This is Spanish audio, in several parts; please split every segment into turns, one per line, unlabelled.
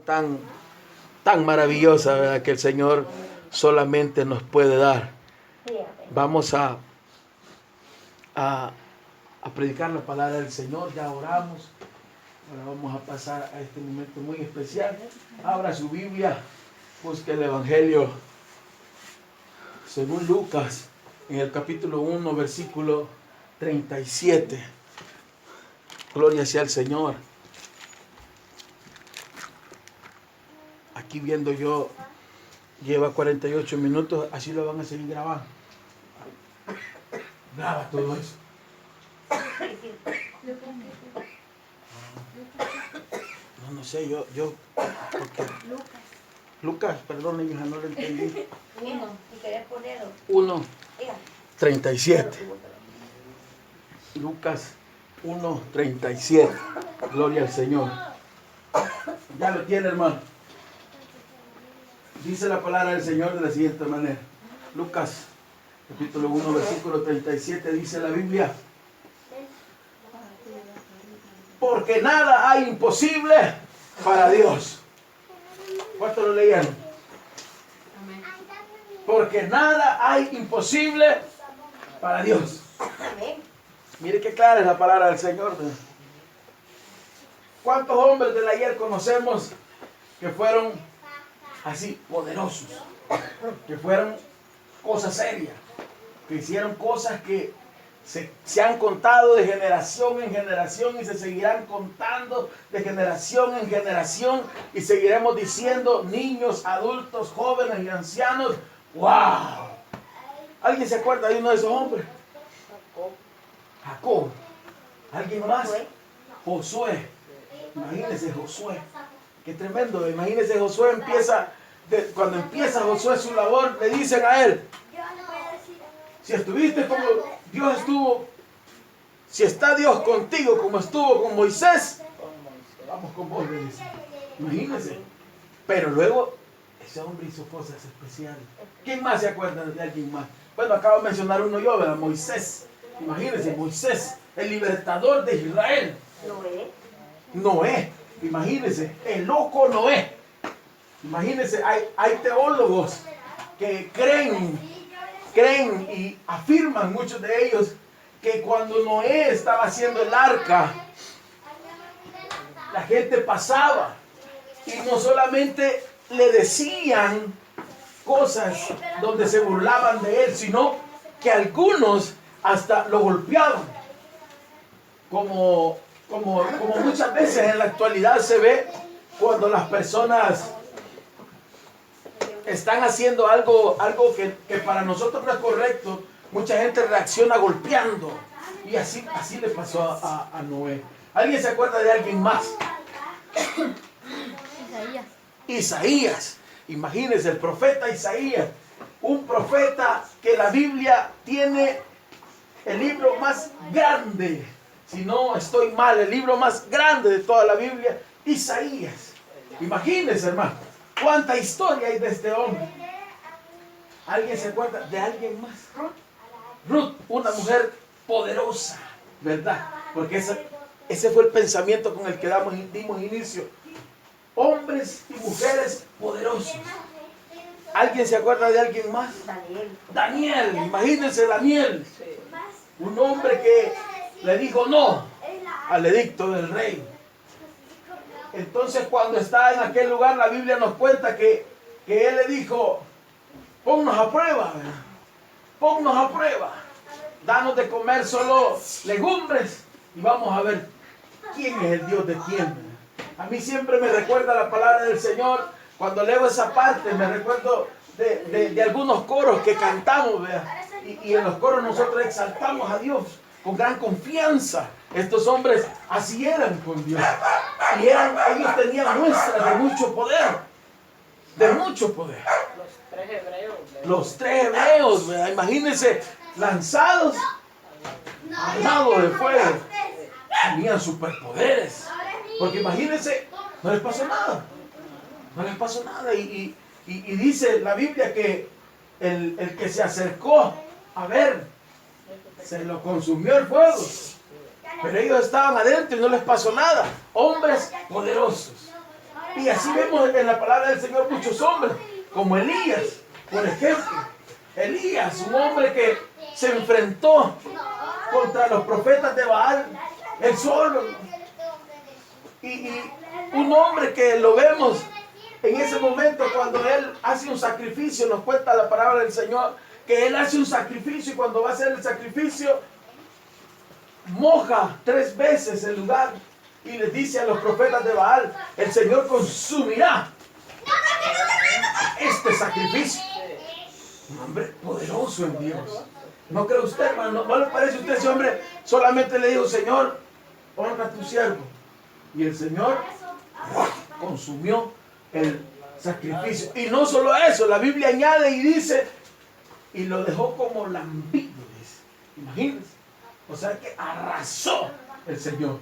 tan, tan maravillosa, ¿verdad? Que el Señor solamente nos puede dar. Vamos a predicar la palabra del Señor. Ya oramos. Ahora vamos a pasar a este momento muy especial. Abra su Biblia, busque el Evangelio según Lucas, en el capítulo 1, versículo 37. Gloria sea al Señor. Aquí viendo yo, lleva 48 minutos, así lo van a seguir grabando. Graba todo eso. No sé, yo porque Lucas, perdón, hija, no lo entendí.
1, si querés ponerlo.
1, 37. Lucas 1, 37. Gloria al Señor. Ya lo tiene, hermano. Dice la palabra del Señor de la siguiente manera. Lucas, capítulo 1, versículo 37, dice la Biblia: porque nada hay imposible para Dios. ¿Cuánto lo leyeron? Porque nada hay imposible para Dios. Mire qué clara es la palabra del Señor. ¿Cuántos hombres del ayer conocemos que fueron así poderosos? Que fueron cosas serias, que hicieron cosas que se han contado de generación en generación y se seguirán contando de generación en generación, y seguiremos diciendo, niños, adultos, jóvenes y ancianos: ¡wow! ¿Alguien se acuerda de uno de esos hombres? Jacob. ¿Alguien más? Josué. Imagínense Josué. Qué tremendo. Imagínense Josué cuando empieza Josué su labor, le dicen a él: si estuviste como Dios estuvo, si está Dios contigo como estuvo con Moisés, vamos con vos, le dicen. Imagínense. Pero luego ese hombre hizo cosas especiales. ¿Quién más se acuerda de alguien más? Bueno, acabo de mencionar uno yo, ¿verdad? Moisés. Imagínense, Moisés, el libertador de Israel. Noé. Imagínense, el loco Noé. Imagínense, hay teólogos que creen y afirman, muchos de ellos, que cuando Noé estaba haciendo el arca, la gente pasaba y no solamente le decían cosas donde se burlaban de él, sino que algunos hasta lo golpeaban, como muchas veces en la actualidad se ve cuando las personas están haciendo algo que para nosotros no es correcto. Mucha gente reacciona golpeando, y así le pasó a Noé. ¿Alguien se acuerda de alguien más? Isaías. Imagínense, el profeta Isaías, un profeta que la Biblia tiene el libro más grande, si no estoy mal, el libro más grande de toda la Biblia, Isaías. Imagínense, hermano, cuánta historia hay de este hombre. ¿Alguien se acuerda de alguien más? Ruth, una mujer poderosa, ¿verdad? Porque ese fue el pensamiento con el que dimos inicio. Hombres y mujeres poderosos. ¿Alguien se acuerda de alguien más? Daniel, imagínense Daniel. Un hombre que le dijo no al edicto del rey. Entonces, cuando está en aquel lugar, la Biblia nos cuenta que él le dijo: ponnos a prueba, ¿verdad? Ponnos a prueba. Danos de comer solo legumbres y vamos a ver quién es el Dios de quién, ¿verdad? A mí siempre me recuerda la palabra del Señor. Cuando leo esa parte, me recuerdo de algunos coros que cantamos, ¿verdad? Y en los coros nosotros exaltamos a Dios con gran confianza. Estos hombres así eran con Dios. Y ellos tenían muestras de mucho poder. De mucho poder. Los tres hebreos, ¿verdad? Imagínense, lanzados al lado de fuego. Tenían superpoderes. Porque imagínense, no les pasó nada. No les pasó nada. Y dice la Biblia que el que se acercó a ver, se lo consumió el fuego. Pero ellos estaban adentro y no les pasó nada. Hombres poderosos. Y así vemos en la palabra del Señor muchos hombres, como Elías, por ejemplo. Elías, un hombre que se enfrentó contra los profetas de Baal, él solo. Y un hombre que lo vemos en ese momento cuando él hace un sacrificio, nos cuenta la palabra del Señor, que él hace un sacrificio y cuando va a hacer el sacrificio, moja 3 veces el lugar y les dice a los profetas de Baal, el Señor consumirá este sacrificio. Un hombre poderoso en Dios. ¿No cree usted, hermano? ¿No le parece a usted ese hombre? Solamente le dijo, Señor, honra a tu siervo. Y el Señor consumió el sacrificio. Y no solo eso, la Biblia añade y dice, y lo dejó como lampido, dice. Imagínense. O sea que arrasó el Señor.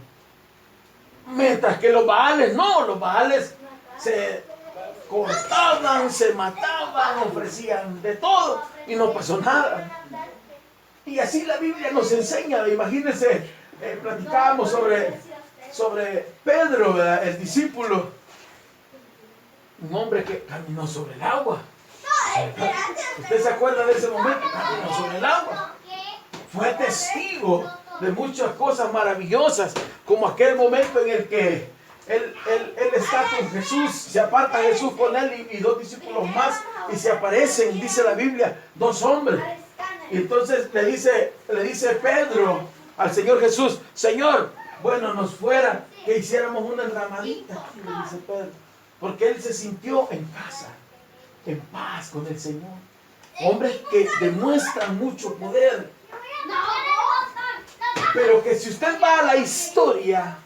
Mientras que los Baales no, los Baales se cortaban, se mataban, ofrecían de todo y no pasó nada. Y así la Biblia nos enseña, imagínense, platicábamos sobre Pedro, ¿verdad? El discípulo, un hombre que caminó sobre el agua. ¿Usted se acuerda de ese momento? Caminó sobre el agua. Fue testigo de muchas cosas maravillosas, como aquel momento en el que él está con Jesús, se aparta Jesús con él y 2 discípulos más, y se aparecen, dice la Biblia, 2 hombres. Y entonces le dice Pedro al Señor Jesús, Señor, bueno nos fuera que hiciéramos una enramadita, le dice Pedro, porque él se sintió en casa, en paz con el Señor. Hombres que demuestran mucho poder, pero que si usted va a la historia,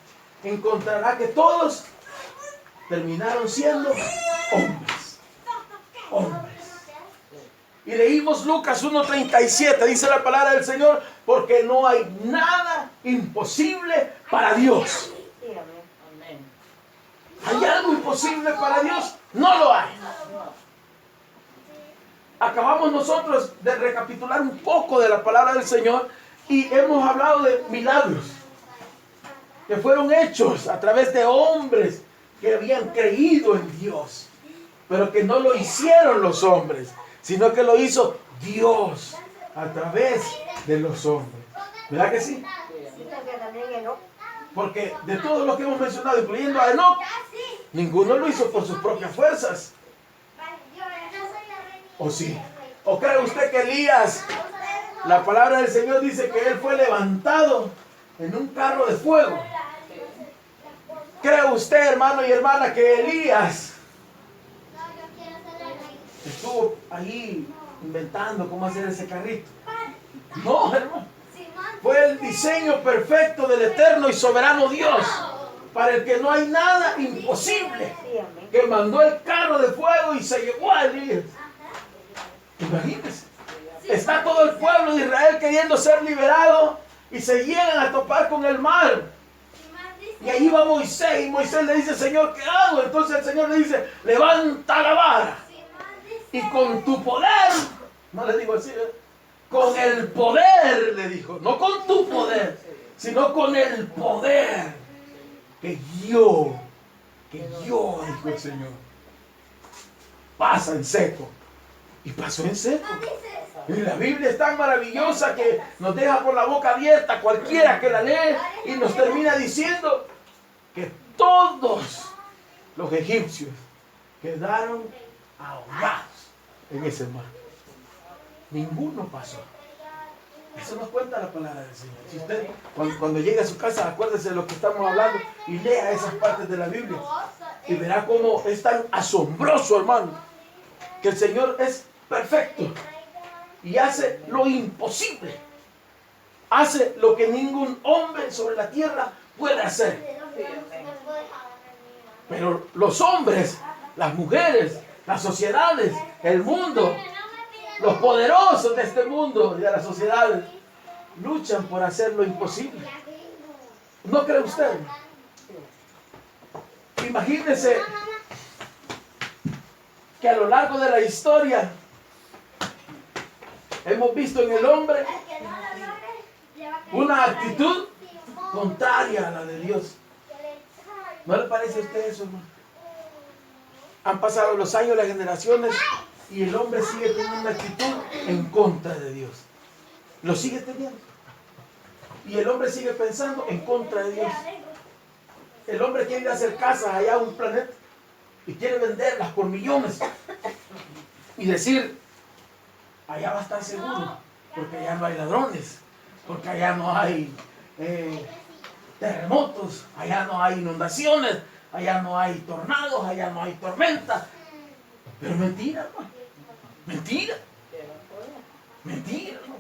encontrará que todos terminaron siendo hombres. Hombres. Y leímos Lucas 1:37, dice la palabra del Señor, porque no hay nada imposible para Dios. ¿Hay algo imposible para Dios? No lo hay. Acabamos nosotros de recapitular un poco de la palabra del Señor y hemos hablado de milagros que fueron hechos a través de hombres que habían creído en Dios, pero que no lo hicieron los hombres, sino que lo hizo Dios a través de los hombres. ¿Verdad que sí? Porque de todos los que hemos mencionado, incluyendo a Enoc, ninguno lo hizo por sus propias fuerzas. ¿O sí? ¿O cree usted que Elías, la palabra del Señor dice que él fue levantado en un carro de fuego? ¿Cree usted, hermano y hermana, que Elías estuvo ahí inventando cómo hacer ese carrito? No, hermano. Fue el diseño perfecto del eterno y soberano Dios, para el que no hay nada imposible, que mandó el carro de fuego y se llevó a Elías. Imagínense. Está todo el pueblo de Israel queriendo ser liberado y se llegan a topar con el mar. Y ahí va Moisés y Moisés le dice, Señor, ¿qué hago? Entonces el Señor le dice, levanta la vara y con tu poder, no le digo así, con el poder, le dijo, no con tu poder, sino con el poder que yo, dijo el Señor, pasa en seco. Y pasó en seco. Y la Biblia es tan maravillosa que nos deja por la boca abierta cualquiera que la lee y nos termina diciendo que todos los egipcios quedaron ahogados en ese mar. Ninguno pasó. Eso nos cuenta la palabra del Señor. Si usted cuando llegue a su casa, acuérdese de lo que estamos hablando y lea esas partes de la Biblia y verá cómo es tan asombroso, hermano, que el Señor es perfecto y hace lo imposible, hace lo que ningún hombre sobre la tierra puede hacer. Pero los hombres, las mujeres, las sociedades, el mundo, los poderosos de este mundo y de las sociedades luchan por hacer lo imposible. ¿No cree usted? Imagínese que a lo largo de la historia hemos visto en el hombre una actitud contraria a la de Dios. ¿No le parece a usted eso, hermano? Han pasado los años, las generaciones, y el hombre sigue teniendo una actitud en contra de Dios. Lo sigue teniendo. Y el hombre sigue pensando en contra de Dios. El hombre quiere ir a hacer casas allá a un planeta y quiere venderlas por millones y decir, allá va a estar seguro, porque allá no hay ladrones, porque allá no hay terremotos, allá no hay inundaciones, allá no hay tornados, allá no hay tormentas. Pero mentira, hermano. Mentira. Mentira, hermano.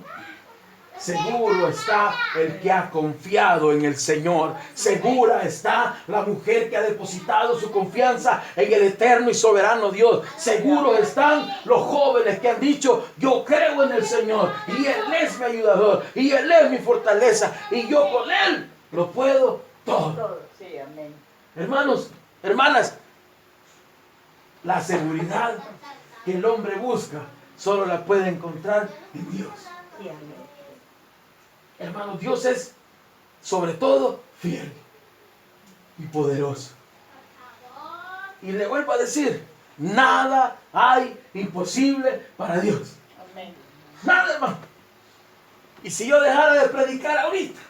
Seguro está el que ha confiado en el Señor. Segura está la mujer que ha depositado su confianza en el eterno y soberano Dios. Seguro están los jóvenes que han dicho, yo creo en el Señor y Él es mi ayudador y Él es mi fortaleza y yo con Él lo puedo todo.
Sí, amén.
Hermanos, hermanas, la seguridad que el hombre busca solo la puede encontrar en Dios.
Sí, amén.
Hermanos, Dios es sobre todo fiel y poderoso. Y le vuelvo a decir, nada hay imposible para Dios.
Amén.
Nada, hermano. Y si yo dejara de predicar ahorita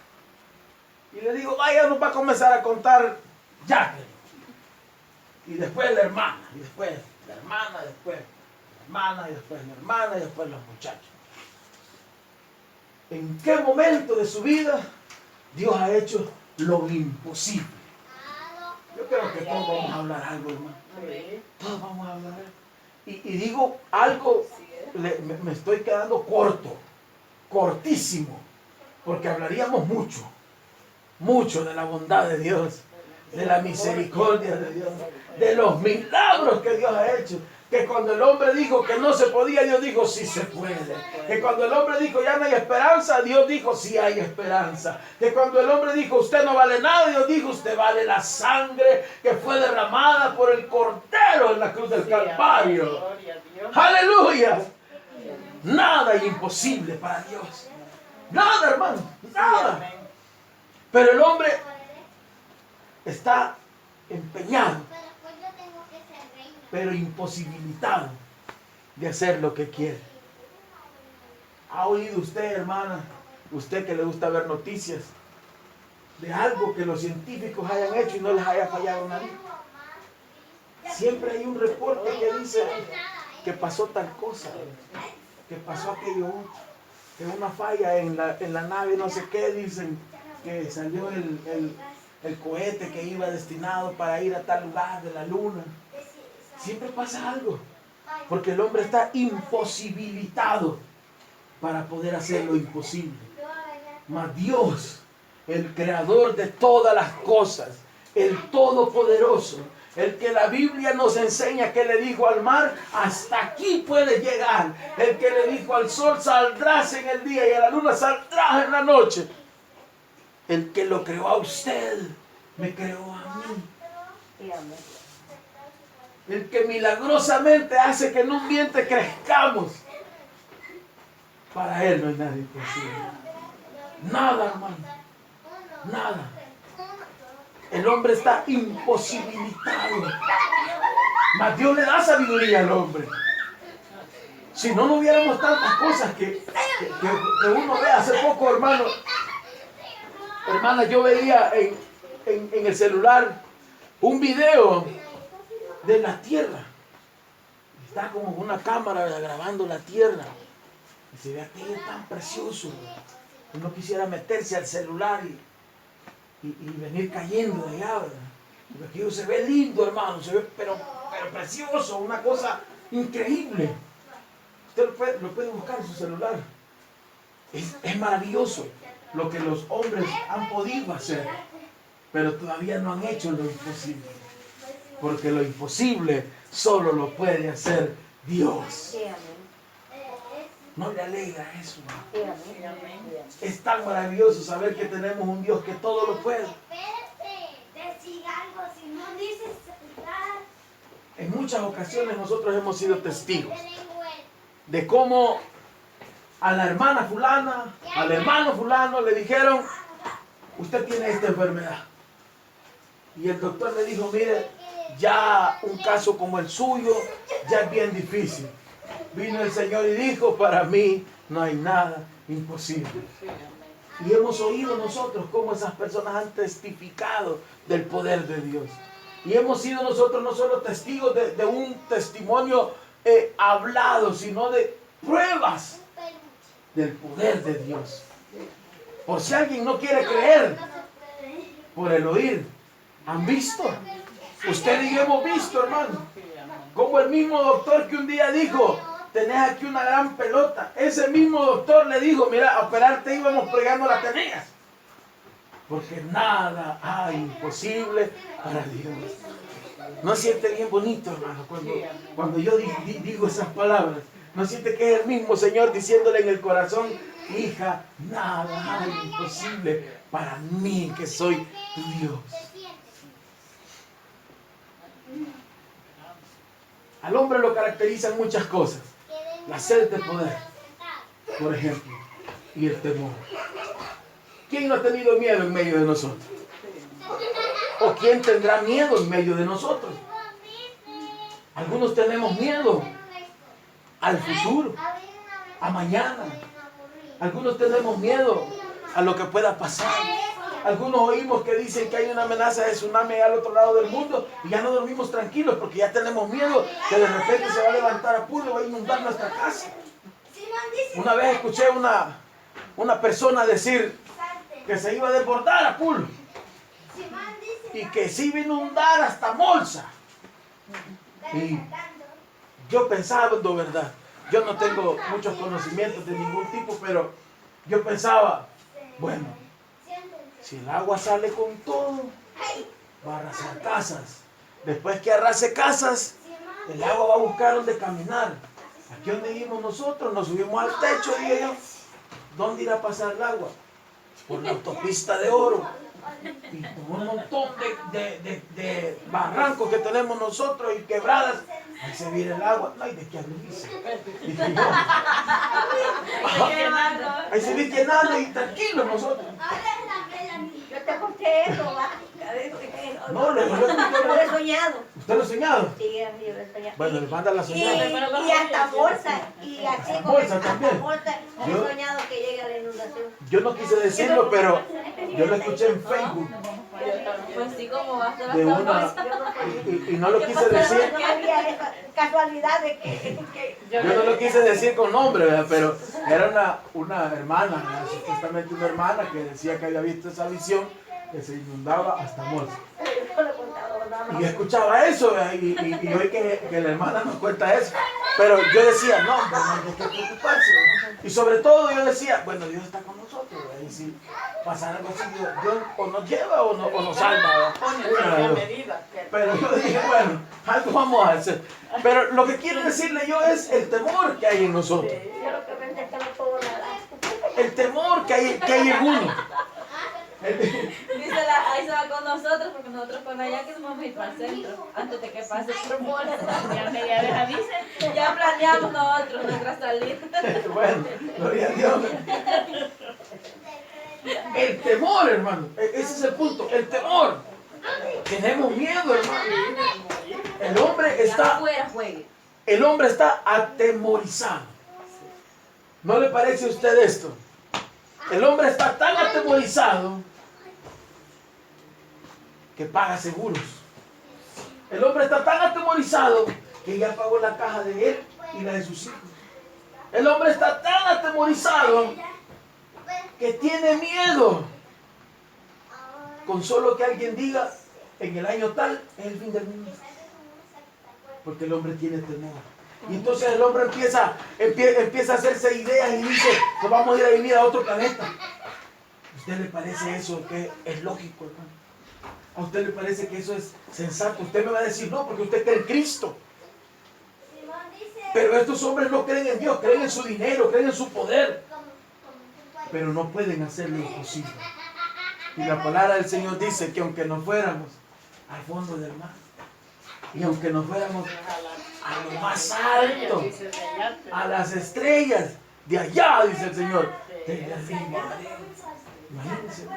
y le digo, vaya, nos va a comenzar a contar Jacqueline, y después la hermana, y después la hermana, después la hermana, y después la hermana, y después los muchachos. ¿En qué momento de su vida Dios ha hecho lo imposible? Yo creo que todos vamos a hablar algo, hermano.
Sí.
Todos vamos a hablar algo. Y digo algo, me estoy quedando corto, cortísimo, porque hablaríamos mucho de la bondad de Dios, de la misericordia de Dios, de los milagros que Dios ha hecho. Que cuando el hombre dijo que no se podía, Dios dijo sí se puede. Que cuando el hombre dijo ya no hay esperanza, Dios dijo sí hay esperanza. Que cuando el hombre dijo usted no vale nada, Dios dijo usted vale la sangre que fue derramada por el Cordero en la cruz del Calvario.
Gloria a Dios.
Aleluya. Nada es imposible para Dios. Nada, hermano, nada.
Amén.
Pero el hombre está empeñado, pero imposibilitado de hacer lo que quiere. ¿Ha oído usted, hermana, usted que le gusta ver noticias, de algo que los científicos hayan hecho y no les haya fallado nada? Siempre hay un reporte que dice que pasó tal cosa, que pasó aquello otro, que una falla en la nave no sé qué, dicen que salió el cohete que iba destinado para ir a tal lugar de la luna. Siempre pasa algo, porque el hombre está imposibilitado para poder hacer lo imposible. Mas Dios, el creador de todas las cosas, el todopoderoso, el que la Biblia nos enseña que le dijo al mar, hasta aquí puedes llegar. El que le dijo al sol, saldrás en el día y a la luna saldrás en la noche. El que lo creó a usted, me creó a mí.
Sí, amén.
El que milagrosamente hace que en un vientre crezcamos. Para Él no hay nada imposible. Nada, hermano. Nada. El hombre está imposibilitado. Mas Dios le da sabiduría al hombre. Si no, no hubiéramos tantas cosas que uno ve. Hace poco, hermana, yo veía en el celular un video de la tierra. Está como una cámara grabando la tierra. Y se ve aquello tan precioso. Uno quisiera meterse al celular y venir cayendo de allá, ¿verdad? Porque aquello se ve lindo, hermano. Se ve pero precioso. Una cosa increíble. Usted lo puede buscar en su celular. Es maravilloso lo que los hombres han podido hacer. Pero todavía no han hecho lo imposible. Porque lo imposible solo lo puede hacer Dios.
Sí, amén.
¿No le alegra eso?
Sí, amén.
Es tan maravilloso saber que tenemos un Dios que todo lo puede.
Espérate, decir algo, si no dices nada.
En muchas ocasiones nosotros hemos sido testigos de cómo a la hermana fulana, al hermano fulano le dijeron, usted tiene esta enfermedad. Y el doctor le dijo, mire, ya un caso como el suyo ya es bien difícil. Vino el Señor y dijo, para mí no hay nada imposible. Y hemos oído nosotros cómo esas personas han testificado del poder de Dios. Y hemos sido nosotros no solo testigos de un testimonio hablado, sino de pruebas del poder de Dios. Por si alguien no quiere creer, por el oír, ¿han visto? Usted y yo hemos visto, hermano, como el mismo doctor que un día dijo, tenés aquí una gran pelota. Ese mismo doctor le dijo, mira, a operarte íbamos pregando la tenías. Porque nada hay imposible para Dios. ¿No siente bien bonito, hermano, cuando yo digo esas palabras? ¿No siente que es el mismo Señor diciéndole en el corazón, hija, nada hay imposible para mí que soy tu Dios? Al hombre lo caracterizan muchas cosas. La sed de poder, por ejemplo, y el temor. ¿Quién no ha tenido miedo en medio de nosotros? ¿O quién tendrá miedo en medio de nosotros? Algunos tenemos miedo al futuro, a mañana. Algunos tenemos miedo a lo que pueda pasar. Algunos oímos que dicen que hay una amenaza de tsunami al otro lado del mundo y ya no dormimos tranquilos porque ya tenemos miedo que de repente se va a levantar Apolo y va a inundar nuestra casa. Una vez escuché una persona decir que se iba a desbordar Apolo y que se iba a inundar hasta Molsa. Y yo pensando, ¿verdad? Yo no tengo muchos conocimientos de ningún tipo, pero yo pensaba, bueno, si el agua sale con todo, va a arrasar casas. Después que arrase casas, el agua va a buscar donde caminar. Aquí donde vivimos nosotros, nos subimos al techo, dije yo. ¿Dónde irá a pasar el agua? Por la autopista de Oro. Y por un montón de barrancos que tenemos nosotros y quebradas. Ahí se viene el agua. Ay, ¿de qué hablo? Dije yo. Ahí se viene llenando y tranquilos nosotros.
Yo te conté eso, va.
No, lo
he soñado.
¿Usted lo ha soñado?
Sí, yo lo he soñado.
Bueno, le manda la
Y
soñada.
hasta bolsa, y así como
Bolsa
hasta
también.
bolsa, he soñado que llega la inundación.
Yo no quise decirlo, pero yo lo escuché en Facebook.
Pues sí, como va a ser
De
hasta
una,
hoy.
y no lo quise decir.
No había esa casualidad de que
Yo no lo quise decir con nombre, ¿verdad? Pero era una hermana, ¿verdad? Supuestamente una hermana que decía que había visto esa visión que se inundaba hasta Molsa. Y yo escuchaba eso, ¿verdad? Y hoy que la hermana nos cuenta eso. Pero yo decía, no, no hay que preocuparse, ¿verdad? Y sobre todo yo decía, bueno, Dios está con nosotros, ¿verdad? Y si pasa algo así, Dios o nos lleva o nos salva, ¿verdad? Pero yo dije, bueno, algo vamos a hacer. Pero lo que quiero decirle yo es el temor que hay en nosotros.
yo lo que pensé que no puedo nadar.
El temor que hay en uno.
Dice ahí se va con nosotros porque nosotros con allá que nos vamos a ir para el centro antes de que pase por bolsa. Ya media vez avisen, ya planeamos nosotros nuestra salida.
Bueno, gloria a Dios. El temor, hermano. Ese es el punto. El temor. Tenemos miedo, hermano. El hombre está atemorizado. ¿No le parece a usted esto? El hombre está tan atemorizado que paga seguros. El hombre está tan atemorizado que ya pagó la caja de él y la de sus hijos. El hombre está tan atemorizado que tiene miedo con solo que alguien diga en el año tal es el fin del mundo. Porque el hombre tiene temor. Y entonces el hombre empieza a hacerse ideas y dice, nos vamos a ir a vivir a otro planeta. ¿A usted le parece eso que es lógico, hermano? ¿A usted le parece que eso es sensato? Usted me va a decir, no, porque usted cree en Cristo. Pero estos hombres no creen en Dios, creen en su dinero, creen en su poder. Pero no pueden hacer lo imposible. Y la palabra del Señor dice que aunque nos fuéramos al fondo del mar, y aunque nos fuéramos a lo más alto, a las estrellas, de allá, dice el Señor, te derribaré. Imagínense.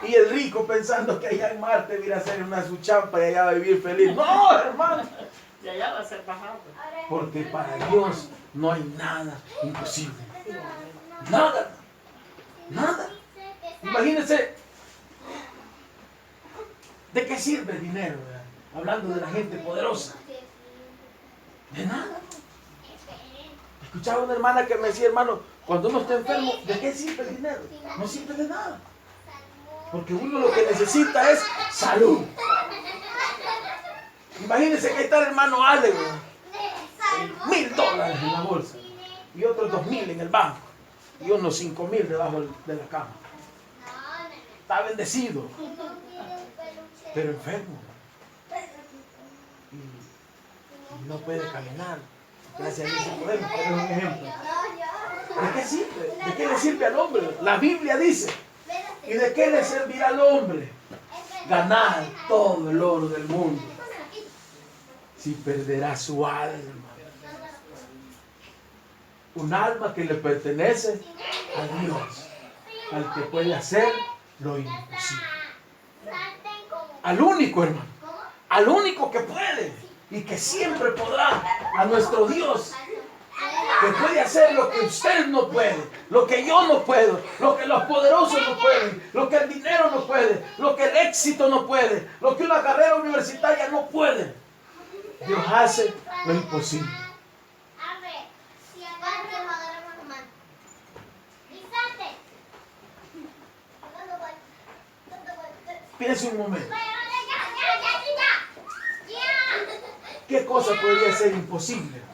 Y el rico pensando que allá en Marte viene a hacer una su champa y allá va a vivir feliz. No, hermano.
Y allá va a ser bajado.
Porque para Dios no hay nada imposible. Nada. Nada. Imagínense. ¿De qué sirve el dinero? ¿Verdad? Hablando de la gente poderosa. De nada. Escuchaba una hermana que me decía, hermano, cuando uno está enfermo, ¿de qué sirve el dinero? No sirve de nada. Porque uno lo que necesita es salud. Imagínense que ahí está el hermano Ale, ¿verdad? $1,000 en la bolsa. Y otros 2,000 en el banco. Y unos 5,000 debajo de la cama. Está bendecido. Pero enfermo. Y no puede caminar. Gracias a Dios podemos, pero es un ejemplo. ¿De qué sirve? ¿De qué le sirve al hombre? La Biblia dice. ¿Y de qué le servirá al hombre? Ganar todo el oro del mundo. Si perderá su alma. Un alma que le pertenece a Dios. Al que puede hacer lo imposible. Al único, hermano. Al único que puede. Y que siempre podrá. A nuestro Dios. Que puede hacer lo que usted no puede, lo que yo no puedo, lo que los poderosos no pueden, lo que el dinero no puede, lo que el éxito no puede, lo que una carrera universitaria no puede. Dios hace lo imposible. Piense un momento. ¿Qué cosa podría ser imposible?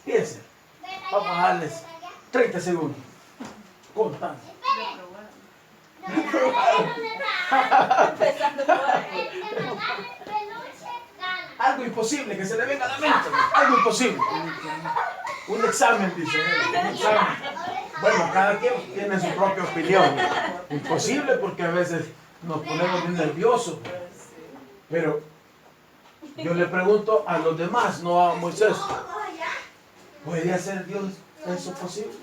Piensen, vamos a darles 30 segundos. Contando.
Empezando por ahí.
Algo imposible que se le venga a la mente. Algo imposible. Un examen, dice él. Un examen. Bueno, cada quien tiene su propia opinión. Imposible porque a veces nos ponemos bien nerviosos. Pero yo le pregunto a los demás, no a Moisés. ¿Puede hacer Dios eso posible?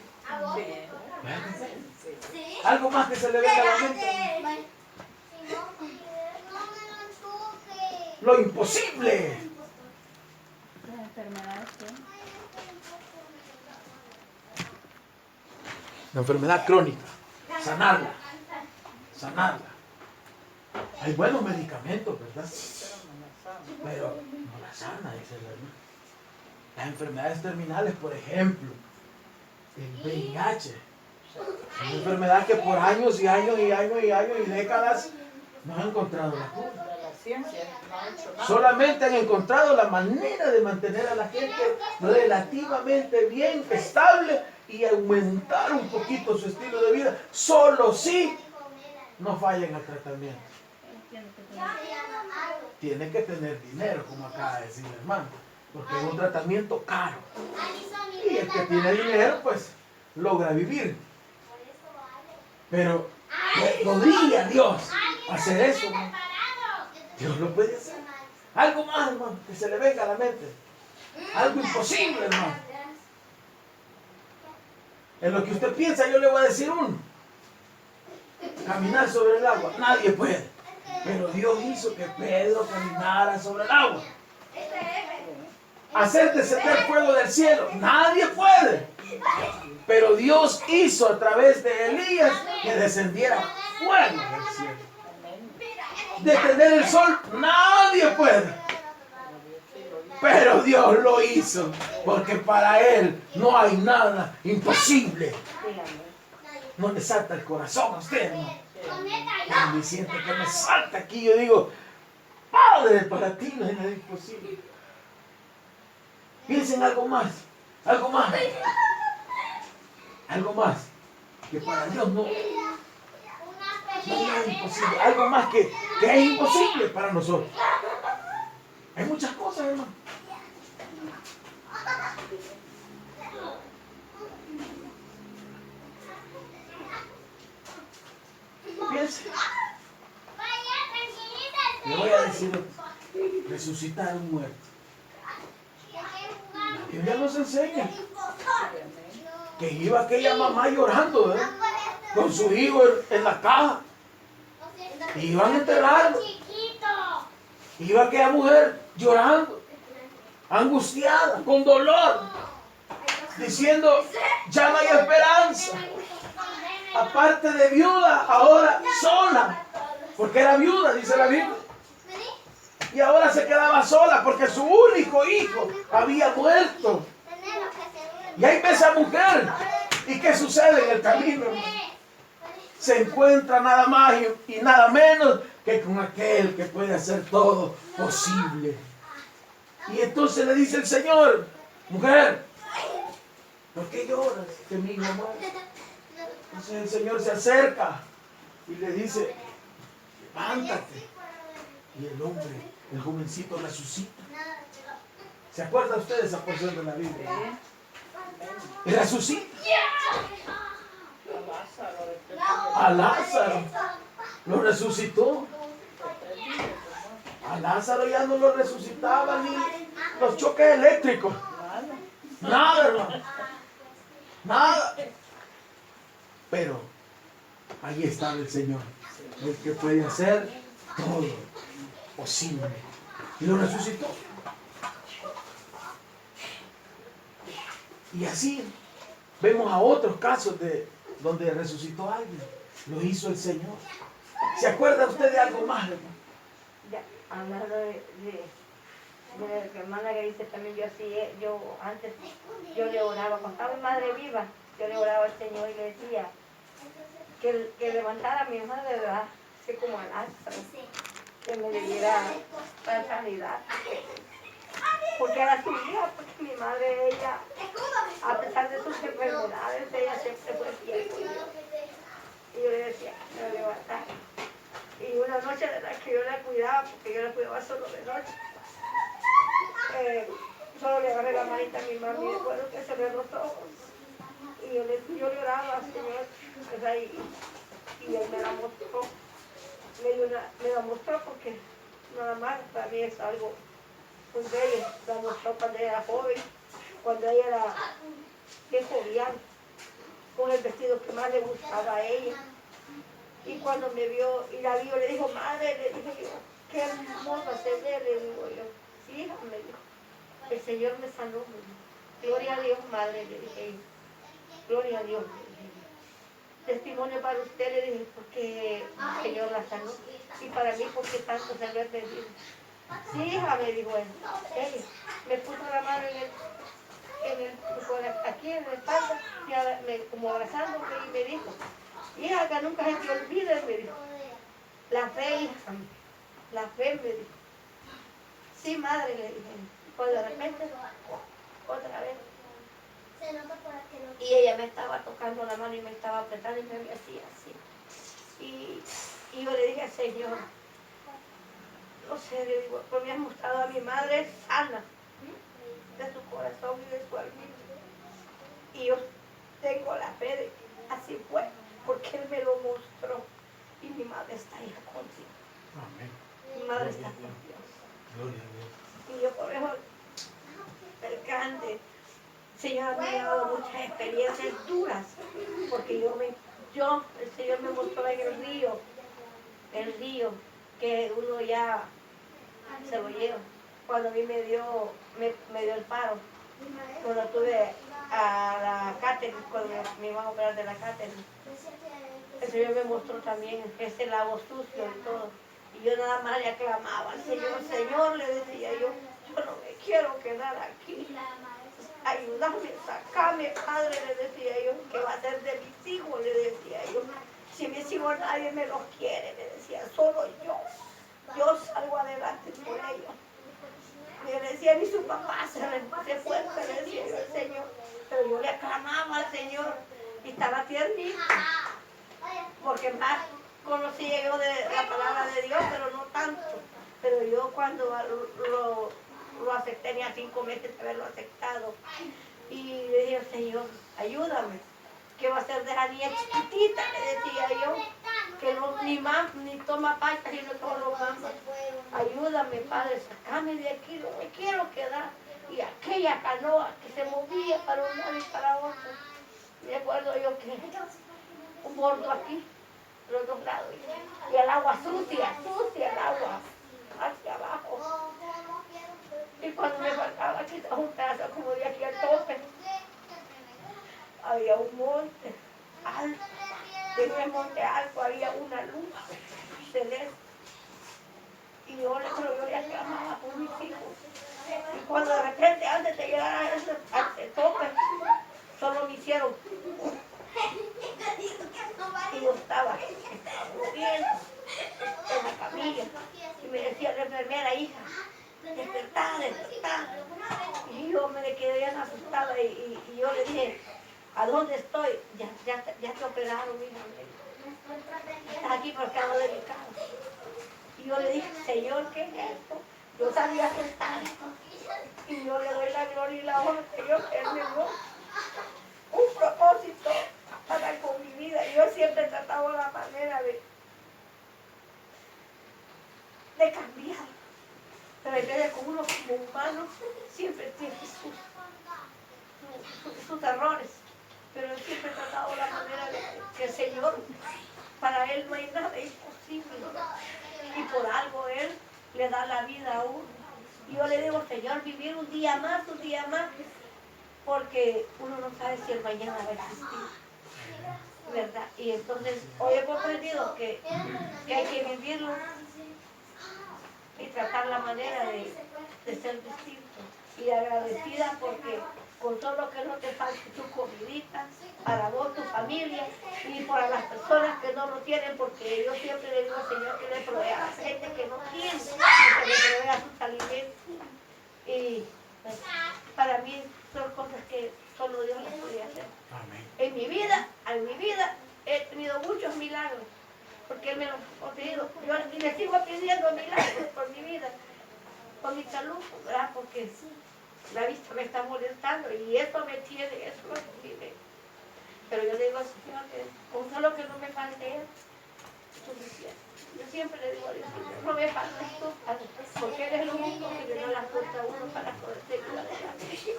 Algo más que se le venga a la mente. Lo imposible.
Las enfermedades, ¿sí?
La enfermedad crónica. Sanarla. Sanarla. Hay buenos medicamentos, ¿verdad? Pero no la sana, dice el hermano. Las enfermedades terminales, por ejemplo, el VIH. Es una enfermedad que por años y años y años y años y décadas no han encontrado la cura.
La ciencia no ha hecho nada.
Solamente han encontrado la manera de mantener a la gente relativamente bien, estable y aumentar un poquito su estilo de vida. Solo si no fallen al tratamiento. Tiene que tener dinero, como acaba de decir el hermano. Porque es un tratamiento caro. Y el que tiene dinero, pues, logra vivir. Pero, ¿podría Dios hacer eso? ¿No? Dios lo puede hacer. Algo más, hermano, que se le venga a la mente. Algo imposible, hermano. En lo que usted piensa, yo le voy a decir uno. Caminar sobre el agua. Nadie puede. Pero Dios hizo que Pedro caminara sobre el agua. Hacer descender fuego del cielo. Nadie puede. Pero Dios hizo a través de Elías que descendiera fuego del cielo. Detener el sol. Nadie puede. Pero Dios lo hizo. Porque para Él no hay nada imposible. No le salta el corazón a usted, hermano. Me siento que me salta aquí. Yo digo, Padre, para ti no hay nada imposible. Piensen algo más. Algo más. Algo más. Que para Dios no hay nada imposible. Algo más que es imposible para nosotros. Hay muchas cosas, hermano. Piense. Le voy a decir, resucitar a un muerto. La Biblia nos enseña que iba aquella mamá llorando, ¿verdad? con su hijo en la caja. Iban a enterrarlo. Iba aquella mujer llorando, angustiada, con dolor, diciendo, ya no hay esperanza. Aparte de viuda, ahora sola, porque era viuda, dice la Biblia. Y ahora se quedaba sola porque su único hijo había muerto. Y ahí ve esa mujer. ¿Y qué sucede en el camino? Se encuentra nada más y nada menos que con aquel que puede hacer todo posible. Y entonces le dice el Señor, mujer, ¿por qué lloras de mi hijo muere? Entonces el Señor se acerca y le dice, levántate. Y el hombre, el jovencito resucita. ¿Se acuerda usted de esa porción de la Biblia? Y resucita. A Lázaro lo resucitó. A Lázaro ya no lo resucitaban ni los choques eléctricos. Nada, hermano. Nada. Pero ahí está el Señor, el que puede hacer todo posible. Y lo resucitó. Y así vemos a otros casos de donde resucitó a alguien. Lo hizo el Señor. ¿Se acuerda usted de algo más, hermano?
Ya, hablando de mi hermana que dice también, yo antes le oraba, cuando estaba mi madre viva, yo le oraba al Señor y le decía que levantara a mi madre, ¿verdad? Así como a Lázaro, que me diera la sanidad. Porque era su hija, porque mi madre, ella, a pesar de sus enfermedades, ella siempre fue fiel con Dios. Y yo le decía, me levantar. Y una noche de la que yo la cuidaba, porque yo la cuidaba solo de noche, solo le agarré la manita a mi mamá y recuerdo que cerré los ojos. Y yo le oraba al Señor, ¿verdad? Y Él me la mostró. Me la mostró porque nada más para mí es algo muy bello. La mostró cuando ella era joven, cuando ella era bien jovial, con el vestido que más le gustaba a ella. Y cuando me vio y la vio, le dijo, madre, le dije yo, qué hermosa se ve, le digo yo. Sí, hija, me dijo, el Señor me sanó, me dijo. Gloria a Dios, madre, le dije yo. Gloria a Dios, le dije yo. Testimonio para usted, le dije, porque el Señor la sanó. Y para mí, porque tanto se lo he pedido. Sí, hija, me dijo él. Ella me puso la mano aquí en la espalda, como abrazándome y me dijo, hija, que nunca se te olvide, me dijo. La fe, hija, la fe, me dijo. Sí, madre, le dije. Pues de repente, otra vez. Y ella me estaba tocando la mano y me estaba apretando y me hacía así. Y yo le dije al Señor, no sé, le digo, pues me has mostrado a mi madre sana de su corazón y de su alma. Y yo tengo la fe de que así fue, porque Él me lo mostró. Y mi madre está ahí contigo.
Amén.
Mi madre está con Dios.
Gloria a Dios.
Y yo por eso, el grande, Señor me ha dado muchas experiencias duras, porque el Señor me mostró en el río, que uno ya se lo lleva. Cuando a mí me dio el paro, cuando tuve a la cátedra, cuando me iban a operar de la cátedra, el Señor me mostró también ese lago sucio y todo. Y yo nada más le aclamaba al Señor, Señor, le decía yo no me quiero quedar aquí. Ayúdame, sacame, Padre, le decía yo, ¿qué va a ser de mis hijos? Le decía yo. Si mis hijos nadie me los quiere, le decía, solo yo. Yo salgo adelante por ellos. Y le decía, ni su papá se fue, le decía yo al Señor. Pero yo le aclamaba al Señor y estaba tiernita. Porque más conocía yo de la palabra de Dios, pero no tanto. Pero yo cuando lo acepté, tenía 5 meses de haberlo aceptado. Y le dije, Señor, ayúdame. ¿Qué va a hacer de esa niña chiquitita? Le decía yo, que no, ni toma pacha, sino solo mama. Ayúdame, Padre, sacame de aquí, no me quiero quedar. Y aquella canoa que se movía para un lado y para otro. Me acuerdo yo que un bordo aquí, los dos lados. Y el agua sucia el agua, hacia abajo. Y cuando me faltaba quizás un pedazo como de aquí al tope, había un monte alto. En el monte alto había una luz celeste. Y yo le clamaba por mis hijos. Y cuando de repente, antes de llegar a ese tope, solo me hicieron. Y yo estaba muriendo en la camilla. Y me decía la enfermera, hija, despertá. Y yo me quedé bien asustada y yo le dije, ¿a dónde estoy? Ya te operaron, hija. Estás aquí porque algo delicado. Y yo le dije, Señor, ¿qué es esto? Yo sabía aceptar. Y yo le doy la gloria y la honra, Señor, que Él me dio un propósito para con mi vida. Yo siempre he tratado la manera de cambiar. Pero en vez de con uno como humano, siempre tiene sus errores. Pero yo siempre he tratado la manera de que el Señor, para Él no hay nada imposible. Y por algo Él le da la vida a uno. Y yo le digo, Señor, vivir un día más, porque uno no sabe si el mañana va a existir, ¿verdad? Y entonces hoy hemos aprendido que hay que vivirlo y tratar la manera de ser distinto y agradecida, porque con todo lo que no te falte tu comidita, para vos, tu familia, y para las personas que no lo tienen, porque yo siempre le digo al Señor que le provea a la gente que no tiene, que le provea sus alimentos. Y pues, para mí son cosas que solo Dios las puede hacer.
Amén.
En mi vida he tenido muchos milagros, porque Él me los ha pedido. Yo le sigo pidiendo milagros por mi vida, por mi salud, ¿verdad? Porque la vista me está molestando y eso me tiene, pero yo le digo al Señor que con solo que no me falte es suficiente. Yo siempre le digo a Dios, no me falte esto, porque Él es el único que le da la fuerza a uno para poder seguir adelante.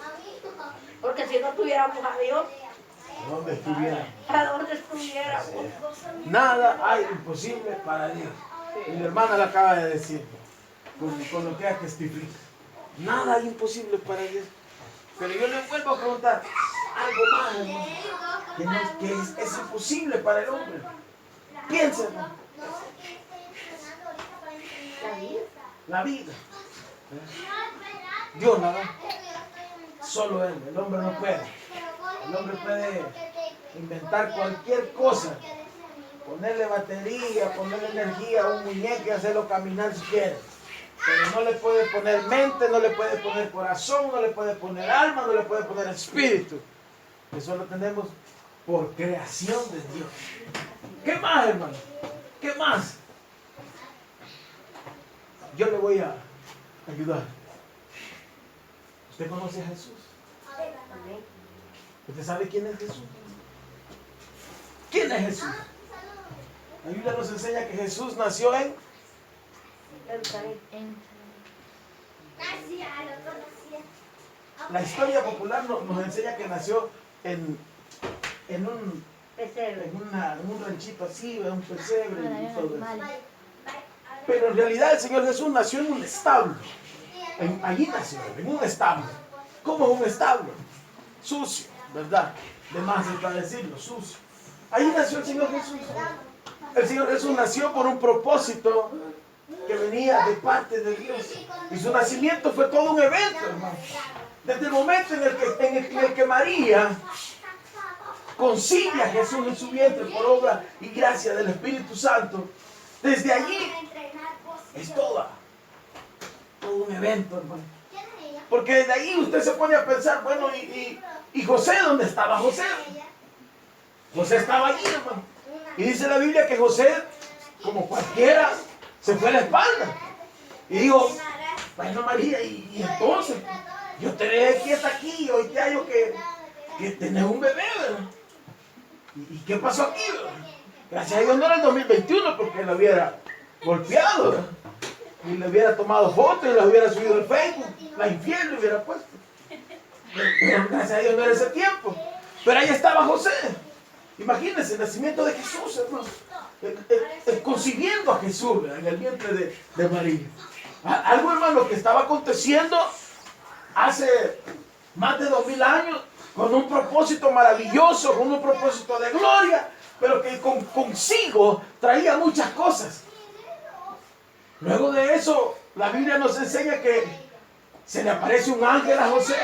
Porque si no tuviéramos a Dios,
¿A dónde estuviera?
¿a dónde estuviéramos?
Nada hay imposible para Dios. Y mi hermana lo acaba de decir, con lo que ella testifica. Nada hay imposible para Dios. Pero yo le vuelvo a preguntar algo más, hermano, que es imposible para el hombre. Piensa, hermano. La vida. Dios nada. Solo Él. El hombre no puede. El hombre puede inventar cualquier cosa. Ponerle batería, ponerle energía a un muñeco y hacerlo caminar si quiere. Pero no le puede poner mente, no le puede poner corazón, no le puede poner alma, no le puede poner espíritu. Eso lo tenemos por creación de Dios. ¿Qué más, hermano? ¿Qué más? Yo le voy a ayudar. ¿Usted conoce a Jesús? ¿Usted sabe quién es Jesús? ¿Quién es Jesús? La Biblia nos enseña que Jesús nació en la historia popular nos enseña que nació en un ranchito así, en un pesebre y todo eso. Pero en realidad el Señor Jesús nació en un establo. Allí nació, en un establo. ¿Cómo es un establo? Sucio, ¿verdad? De más para decirlo, sucio. Ahí nació el Señor Jesús. El Señor Jesús nació por un propósito que venía de parte de Dios. Y su nacimiento fue todo un evento, hermano. Desde el momento en el que María concibe a Jesús en su vientre por obra y gracia del Espíritu Santo, desde allí es todo un evento, hermano. Porque desde ahí usted se pone a pensar, bueno, ¿y José dónde estaba José? José estaba allí, hermano. Y dice la Biblia que José, como cualquiera, se fue a la espalda. Y dijo, bueno, María, y entonces, yo te dejé quieta aquí y hoy te hallo que tenés un bebé, ¿verdad? ¿Y qué pasó aquí, verdad? Gracias a Dios no era el 2021 porque la hubiera golpeado, ¿verdad? Y le hubiera tomado fotos y la hubiera subido al Facebook, la infiel le hubiera puesto. Pero gracias a Dios no era ese tiempo. Pero ahí estaba José. Imagínense el nacimiento de Jesús, hermano. Concibiendo a Jesús, ¿verdad?, en el vientre de María. Algo, hermano, que estaba aconteciendo hace más de 2000 años, con un propósito maravilloso, con un propósito de gloria, pero que consigo traía muchas cosas. Luego de eso, la Biblia nos enseña que se le aparece un ángel a José.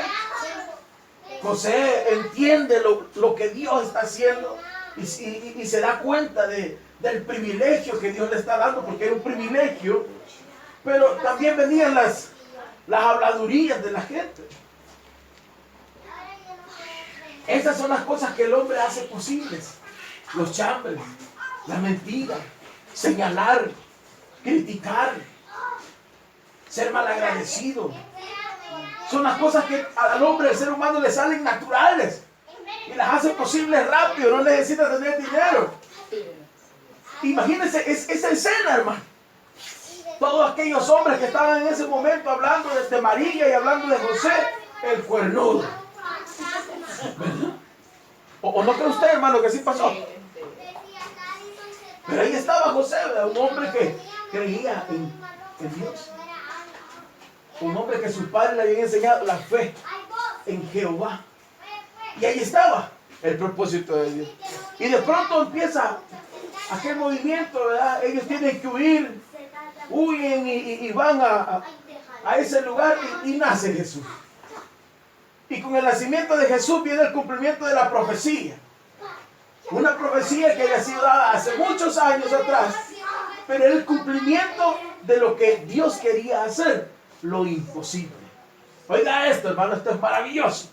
José entiende lo que Dios está haciendo y se da cuenta del privilegio que Dios le está dando, porque era un privilegio, pero también venían las habladurías de la gente. Esas son las cosas que el hombre hace posibles: los chambres, la mentira, señalar, criticar, ser malagradecido. Son las cosas que al hombre, al ser humano, le salen naturales y las hace posibles rápido. No necesita tener dinero. Imagínense esa escena, hermano. Todos aquellos hombres que estaban en ese momento hablando de María y hablando de José, el cuernudo. ¿Verdad? ¿O no cree usted, hermano, que así pasó? Pero ahí estaba José, ¿verdad? Un hombre que creía en Dios. Un hombre que sus padres le habían enseñado la fe en Jehová. Y ahí estaba el propósito de Dios. Y de pronto empieza aquel movimiento, ¿verdad? Ellos tienen que huir, huyen y van a ese lugar y nace Jesús. Y con el nacimiento de Jesús viene el cumplimiento de la profecía. Una profecía que había sido dada hace muchos años atrás, pero era el cumplimiento de lo que Dios quería hacer, lo imposible. Oiga esto, hermano, esto es maravilloso.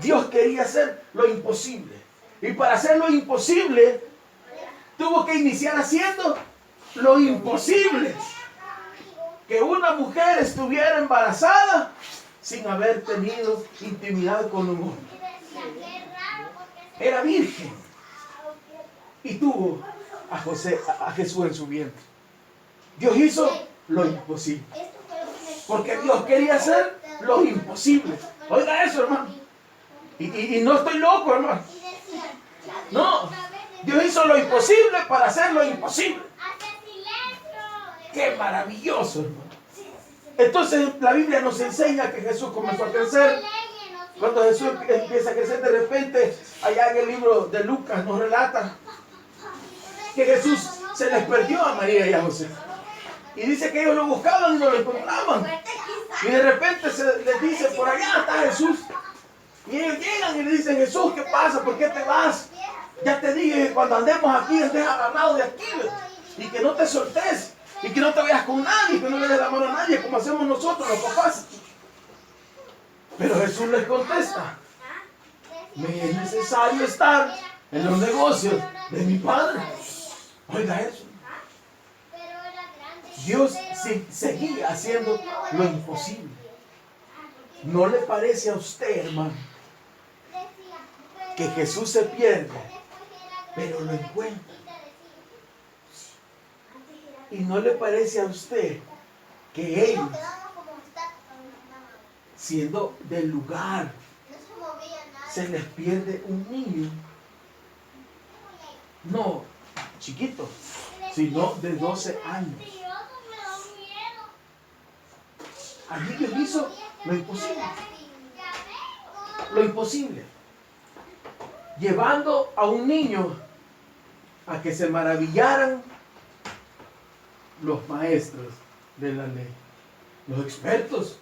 Dios quería hacer lo imposible. Y para hacer lo imposible, tuvo que iniciar haciendo lo imposible. Que una mujer estuviera embarazada sin haber tenido intimidad con un hombre. Era virgen. Y tuvo a Jesús en su vientre. Dios hizo lo imposible. Porque Dios quería hacer lo imposible. Oiga eso, hermano. Y no estoy loco, hermano. No. Dios hizo lo imposible para hacer lo imposible. ¡Qué maravilloso, hermano! Entonces la Biblia nos enseña que Jesús comenzó a crecer. Cuando Jesús empieza a crecer, de repente, allá en el libro de Lucas nos relata que Jesús se les perdió a María y a José. Y dice que ellos lo buscaban y no lo encontraban. Y de repente se les dice: por allá está Jesús. Y ellos llegan y le dicen: Jesús, ¿qué pasa? ¿Por qué te vas? Ya te dije que cuando andemos aquí estés agarrado de aquí, y que no te soltes, y que no te vayas con nadie, que no le des la mano a nadie, como hacemos nosotros los papás. Pero Jesús les contesta: me es necesario estar en los negocios de mi Padre. Oiga eso. Dios seguía haciendo lo imposible. ¿No le parece a usted, hermano, que Jesús se pierde, pero lo encuentra? ¿Y no le parece a usted que ellos, siendo del lugar, se les pierde un niño? No chiquito, sino de 12 años. Allí Dios hizo lo imposible. Lo imposible. Llevando a un niño a que se maravillaran los maestros de la ley, los expertos,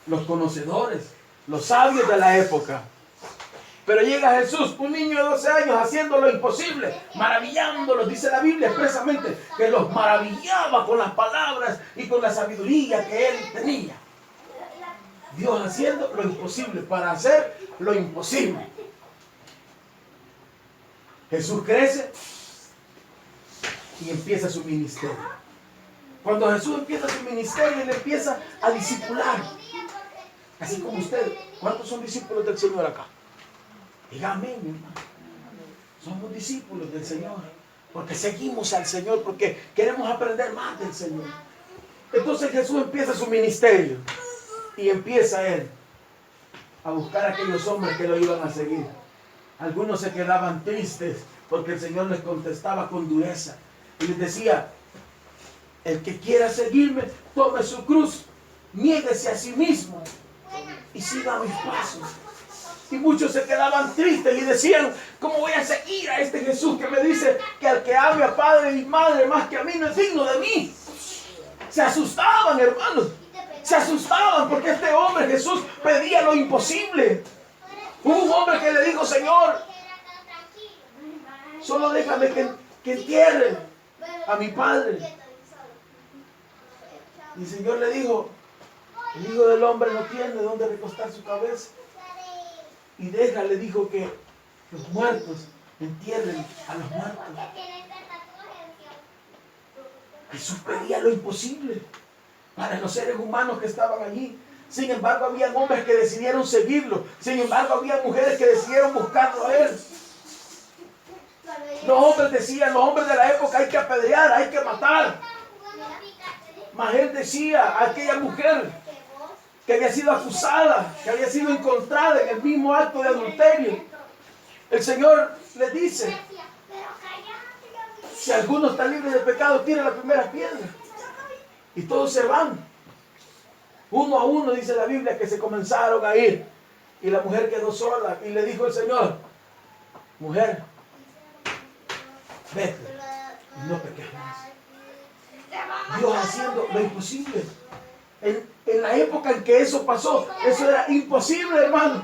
los conocedores, los sabios de la época. Pero llega Jesús, un niño de 12 años, haciendo lo imposible, maravillándolos. Dice la Biblia expresamente que los maravillaba con las palabras y con la sabiduría que él tenía. Dios haciendo lo imposible para hacer lo imposible. Jesús crece y empieza su ministerio. Cuando Jesús empieza su ministerio, él empieza a discipular. Así como usted. ¿Cuántos son discípulos del Señor acá? Diga amén, hermano. Somos discípulos del Señor. Porque seguimos al Señor, porque queremos aprender más del Señor. Entonces Jesús empieza su ministerio. Y empieza él a buscar a aquellos hombres que lo iban a seguir. Algunos se quedaban tristes porque el Señor les contestaba con dureza y les decía: el que quiera seguirme, tome su cruz, niéguese a sí mismo y siga mis pasos. Y muchos se quedaban tristes y decían: ¿cómo voy a seguir a este Jesús que me dice que al que ame a padre y madre más que a mí no es digno de mí? Se asustaban, hermanos. Se asustaban porque este hombre Jesús pedía lo imposible. Hubo un hombre que le dijo: Señor, solo déjame que entierre a mi padre. Y el Señor le dijo: el Hijo del Hombre no tiene dónde recostar su cabeza. Y déjale, dijo, que los muertos entierren a los muertos. Jesús pedía lo imposible para los seres humanos que estaban allí. Sin embargo, había hombres que decidieron seguirlo. Sin embargo, había mujeres que decidieron buscarlo a él. Los hombres decían, los hombres de la época: hay que apedrear, hay que matar. Mas él decía a aquella mujer que había sido acusada, que había sido encontrada en el mismo acto de adulterio, el Señor le dice: si alguno está libre de pecado, tire la primera piedra. Y todos se van. Uno a uno, dice la Biblia, que se comenzaron a ir. Y la mujer quedó sola. Y le dijo el Señor: mujer, vete y no peques más. Dios haciendo lo imposible. En la época en que eso pasó, eso era imposible, hermano.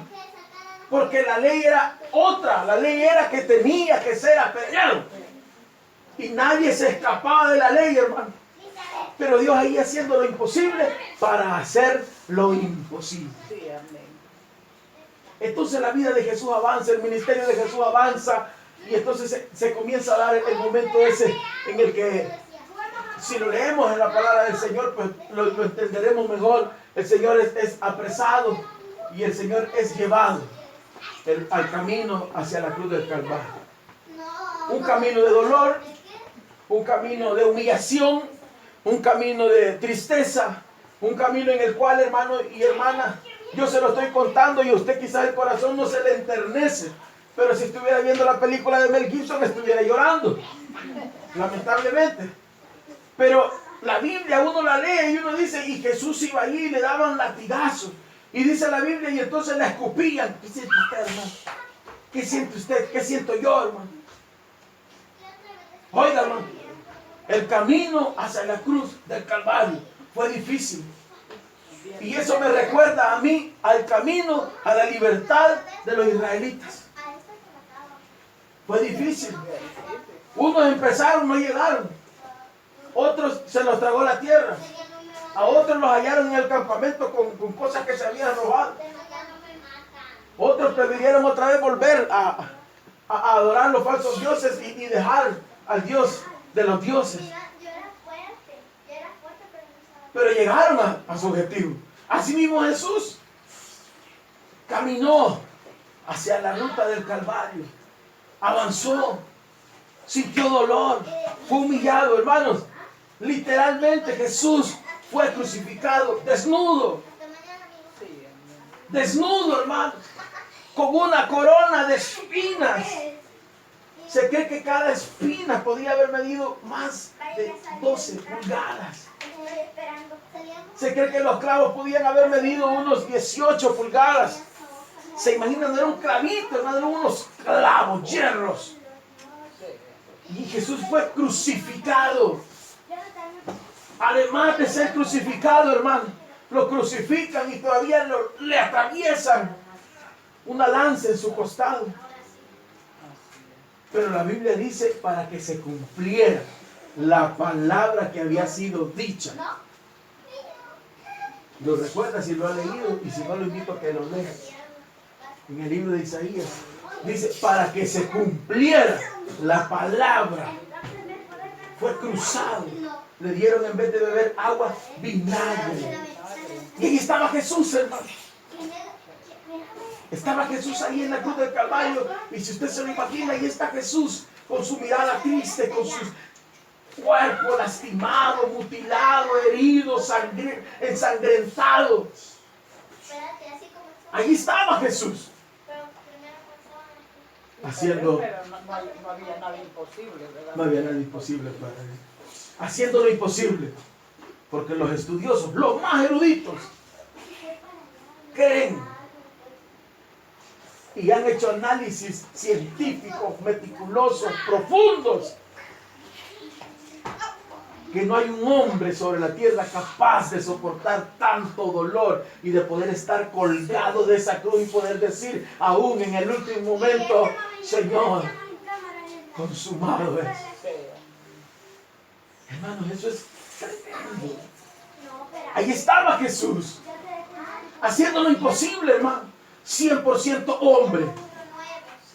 Porque la ley era otra. La ley era que tenía que ser apedreado. Y nadie se escapaba de la ley, hermano. Pero Dios ahí haciendo lo imposible para hacer lo imposible. Entonces la vida de Jesús avanza, el ministerio de Jesús avanza. Y entonces se comienza a dar el momento ese en el que, si lo leemos en la palabra del Señor, pues lo entenderemos mejor. El Señor es apresado y el Señor es llevado al camino hacia la cruz del Calvario. Un camino de dolor, un camino de humillación, un camino de tristeza, un camino en el cual, hermano y hermana, yo se lo estoy contando y a usted quizás el corazón no se le enternece, pero si estuviera viendo la película de Mel Gibson estuviera llorando, lamentablemente. Pero la Biblia uno la lee y uno dice: y Jesús iba allí y le daban latigazos. Y dice la Biblia, y entonces la escupían. ¿Qué siente usted, hermano? ¿Qué siente usted? ¿Qué siento yo, hermano? Oiga, hermano, el camino hacia la cruz del Calvario fue difícil. Y eso me recuerda a mí al camino a la libertad de los israelitas. Fue difícil. Unos empezaron, no llegaron. Otros se los tragó la tierra. A otros los hallaron en el campamento con cosas que se habían robado. Otros prefirieron otra vez volver a adorar los falsos dioses y dejar al Dios de los dioses. Pero llegaron a su objetivo. Así mismo Jesús caminó hacia la ruta del Calvario. Avanzó. Sintió dolor. Fue humillado, hermanos. Literalmente Jesús fue crucificado desnudo. Desnudo, hermano. Con una corona de espinas. Se cree que cada espina podía haber medido más de 12 pulgadas. Se cree que los clavos podían haber medido unos 18 pulgadas. Se imaginan, no era un clavito, hermano, eran unos clavos, hierros. Y Jesús fue crucificado. Además de ser crucificado, hermano, lo crucifican y todavía le atraviesan una lanza en su costado. Pero la Biblia dice: para que se cumpliera la palabra que había sido dicha. Lo recuerda si lo ha leído, y si no, lo invito a que lo lea. En el libro de Isaías dice: para que se cumpliera la palabra. Fue cruzado. Le dieron, en vez de beber agua, vinagre. Y ahí estaba Jesús, hermano. Estaba Jesús ahí en la cruz del Calvario. Y si usted se lo imagina, ahí está Jesús con su mirada triste, con su cuerpo lastimado, mutilado, herido, ensangrentado. Ahí estaba Jesús. Haciendo,
Pero no había nada imposible, ¿verdad?
no había nada imposible para él. Haciendo lo imposible. Porque los estudiosos, los más eruditos, creen y han hecho análisis científicos, meticulosos, profundos, que no hay un hombre sobre la tierra capaz de soportar tanto dolor y de poder estar colgado de esa cruz y poder decir aún en el último momento, Señor, consumado es. Hermanos, eso es tremendo. Ahí estaba Jesús, haciendo lo imposible, hermano. 100% hombre.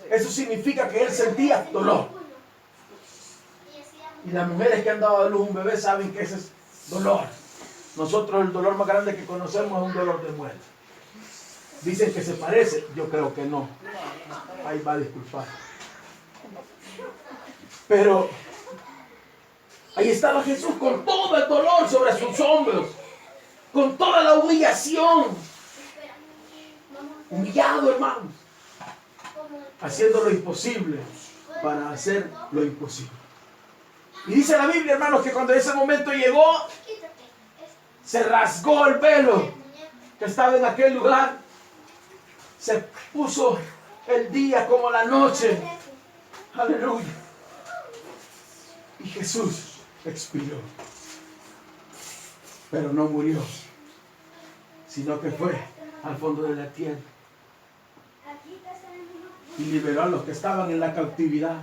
Eso significa que él sentía dolor. Y las mujeres que han dado a luz un bebé saben que ese es dolor. Nosotros el dolor más grande que conocemos es un dolor de muerte. Dicen que se parece, yo creo que no. Ahí va a disculpar. Pero ahí estaba Jesús con todo el dolor sobre sus hombros, con toda la humillación, humillado, hermanos, haciendo lo imposible para hacer lo imposible. Y dice la Biblia, hermanos, que cuando ese momento llegó, se rasgó el velo que estaba en aquel lugar, se puso el día como la noche, aleluya, y Jesús expiró, pero no murió, sino que fue al fondo de la tierra y liberó a los que estaban en la cautividad.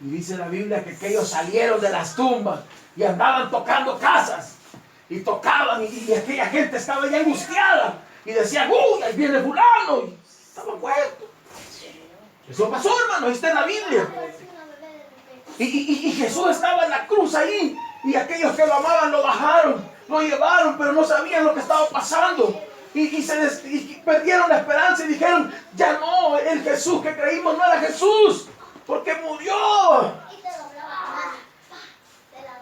Y dice la Biblia que aquellos salieron de las tumbas y andaban tocando casas y tocaban y aquella gente estaba ya angustiada y decían, uy, ahí viene fulano, y estaban muertos. Eso pasó, hermano, está en la Biblia. Y Jesús estaba en la cruz ahí y aquellos que lo amaban lo bajaron, lo llevaron, pero no sabían lo que estaba pasando. Y perdieron la esperanza y dijeron, ya no, el Jesús que creímos no era Jesús, porque murió.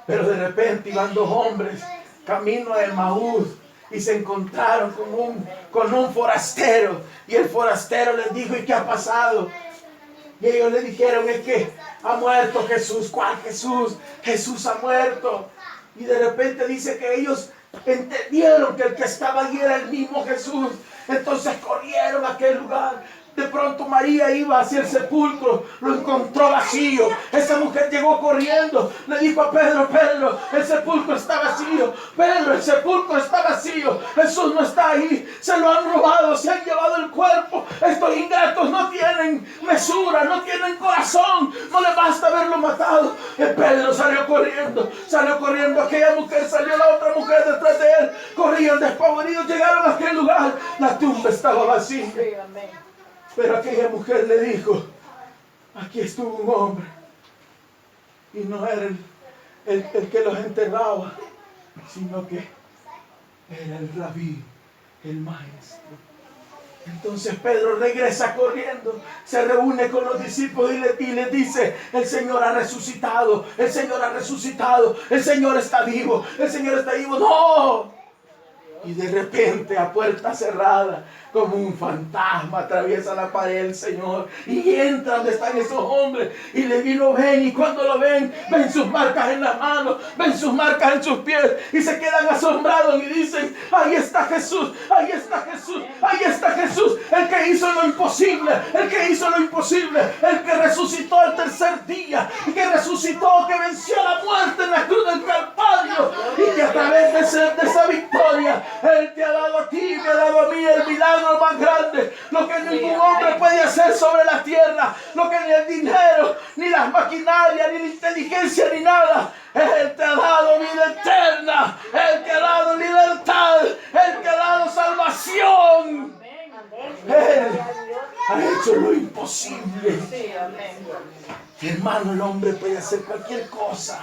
Pero de repente iban dos hombres camino a Emaús y se encontraron con un forastero. Y el forastero les dijo, ¿y qué ha pasado? Y ellos le dijeron, es que ha muerto Jesús. ¿Cuál Jesús? Jesús ha muerto. Y de repente dice que ellos entendieron que el que estaba allí era el mismo Jesús. Entonces corrieron a aquel lugar. De pronto María iba hacia el sepulcro, lo encontró vacío. Esa mujer llegó corriendo, le dijo a Pedro, Pedro, el sepulcro está vacío. Pedro, el sepulcro está vacío. Jesús no está ahí, se lo han robado, se han llevado el cuerpo. Estos ingratos no tienen mesura, no tienen corazón, no le basta haberlo matado. Pedro salió corriendo, aquella mujer salió, la otra mujer detrás de él, corrían despavoridos, llegaron a aquel lugar, la tumba estaba vacía. Pero aquella mujer le dijo, aquí estuvo un hombre. Y no era el que los enterraba, sino que era el rabí, el maestro. Entonces Pedro regresa corriendo, se reúne con los discípulos y les dice, el Señor ha resucitado, el Señor ha resucitado, el Señor está vivo, el Señor está vivo. ¡No! Y de repente a puerta cerrada, como un fantasma, atraviesa la pared el Señor y entra donde están esos hombres y lo ven, y cuando lo ven sus marcas en las manos, ven sus marcas en sus pies y se quedan asombrados y dicen, ahí está Jesús, ahí está Jesús, ahí está Jesús, el que hizo lo imposible, el que hizo lo imposible, el que resucitó al tercer día, y que resucitó, que venció la muerte en la cruz del Calvario, y que a través de esa victoria Él te ha dado a ti, me ha dado a mí el milagro más grande, lo que ningún hombre puede hacer sobre la tierra, lo que ni el dinero, ni las maquinarias, ni la inteligencia, ni nada. Él te ha dado vida eterna, Él te ha dado libertad, Él te ha dado salvación. Él ha hecho lo imposible. Hermano, el hombre puede hacer cualquier cosa,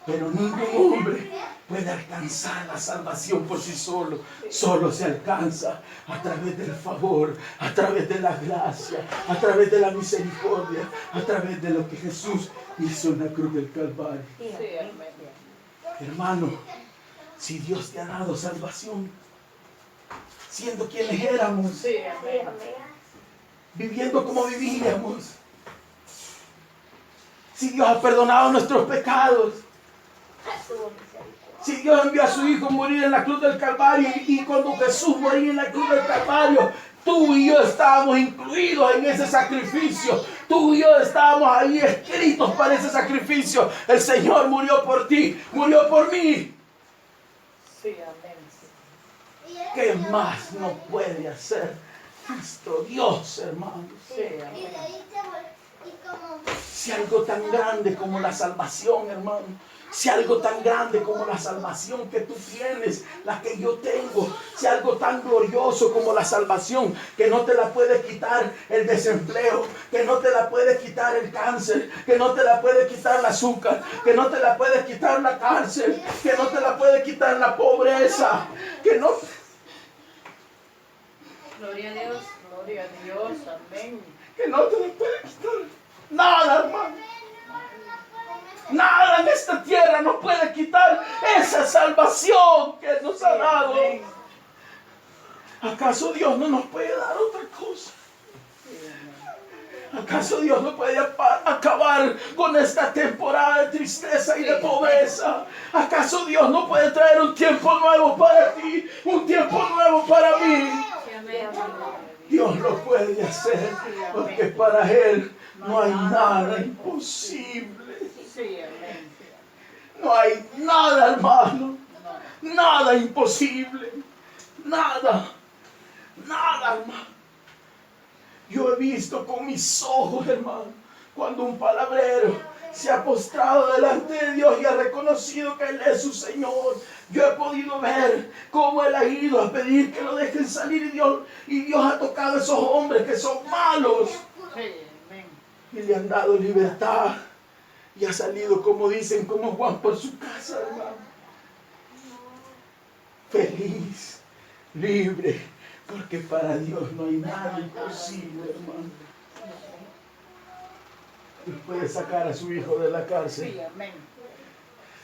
pero ningún hombre puede alcanzar la salvación por sí solo. Solo se alcanza a través del favor, a través de la gracia, a través de la misericordia, a través de lo que Jesús hizo en la cruz del Calvario. Hermano, si Dios te ha dado salvación, siendo quienes éramos, viviendo como vivíamos. Si Dios ha perdonado nuestros pecados. Si Dios envió a su Hijo a morir en la cruz del Calvario, y cuando Jesús moría en la cruz del Calvario, tú y yo estábamos incluidos en ese sacrificio. Tú y yo estábamos ahí escritos para ese sacrificio. El Señor murió por ti, murió por mí.
Sí, amén.
¿Qué más no puede hacer nuestro Dios, hermanos?
Sí, amén.
Si algo tan grande como la salvación, hermano, si algo tan grande como la salvación que tú tienes, la que yo tengo, si algo tan glorioso como la salvación, que no te la puede quitar el desempleo, que no te la puede quitar el cáncer, que no te la puede quitar el azúcar, que no te la puede quitar la cárcel, que no te la puede quitar la pobreza, que no...
Gloria a Dios.
Gloria a Dios, amén.
Que no te la puede quitar nada, hermano. Nada en esta tierra nos puede quitar esa salvación que Él nos ha dado. ¿Acaso Dios no nos puede dar otra cosa? ¿Acaso Dios no puede acabar con esta temporada de tristeza y de pobreza? ¿Acaso Dios no puede traer un tiempo nuevo para ti, un tiempo nuevo para mí? Dios lo puede hacer, porque para Él no hay nada imposible.
Sí, amén.
No hay nada, hermano. Nada imposible. Nada. Nada, hermano. Yo he visto con mis ojos, hermano, cuando un palabrero se ha postrado delante de Dios y ha reconocido que Él es su Señor. Yo he podido ver cómo Él ha ido a pedir que lo dejen salir, y Dios ha tocado a esos hombres que son malos.
Sí, amén.
Y le han dado libertad. Y ha salido, como dicen, como Juan por su casa, hermano. Feliz, libre, porque para Dios no hay nada imposible, hermano. Dios puede sacar a su hijo de la cárcel.
Sí, amén.